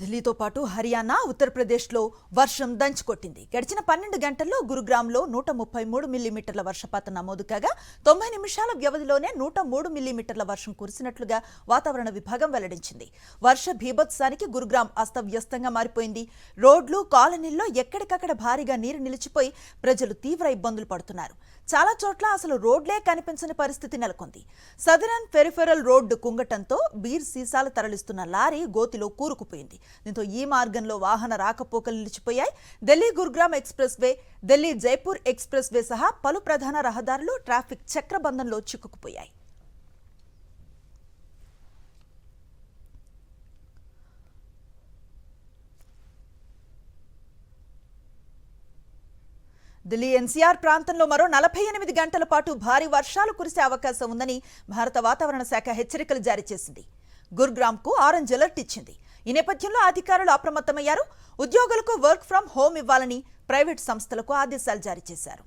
ఢిల్లీతో పాటు హర్యానా, ఉత్తరప్రదేశ్లో వర్షం దంచుకొట్టింది. గడిచిన 12 గంటల్లో గురుగ్రామ్లో 133 మిల్లీమీటర్ల వర్షపాతం నమోదు కాగా 90 నిమిషాల వ్యవధిలోనే 103 మిల్లీమీటర్ల వర్షం కురిసినట్లుగా వాతావరణ విభాగం వెల్లడించింది. వర్ష బీభత్సానికి గురుగ్రామ్ అస్తవ్యస్తంగా మారిపోయింది. రోడ్లు, కాలనీల్లో ఎక్కడికక్కడ భారీగా నీరు నిలిచిపోయి ప్రజలు తీవ్ర ఇబ్బందులు పడుతున్నారు. చాలా చోట్ల అసలు రోడ్లే కనిపించని పరిస్థితి నెలకొంది. సదరన్ పెరిఫెరల్ రోడ్డు కుంగటంతో బీర్ సీసాలు తరలిస్తున్న లారీ గోతిలో కూరుకుపోయింది. దీంతో ఈ మార్గంలో వాహన రాకపోకలు నిలిచిపోయాయి. Delhi Gurugram express way, Delhi Jaipur express way సహా పలు ప్రధాన రహదారులు ట్రాఫిక్ చక్రబంధంలో చిక్కుకుపోయాయి. ఢిల్లీ ఎన్సీఆర్ ప్రాంతంలో మరో 48 గంటల పాటు భారీ వర్షాలు కురిసే అవకాశం ఉందని భారత వాతావరణ శాఖ హెచ్చరికలు జారీ చేసింది. గురుగ్రామ్కు ఆరెంజ్ అలర్ట్ ఇచ్చింది. ఈ నేపథ్యంలో అధికారులు అప్రమత్తమయ్యారు. ఉద్యోగులకు వర్క్ ఫ్రం హోం ఇవ్వాలని ప్రైవేట్ సంస్థలకు ఆదేశాలు జారీ చేశారు.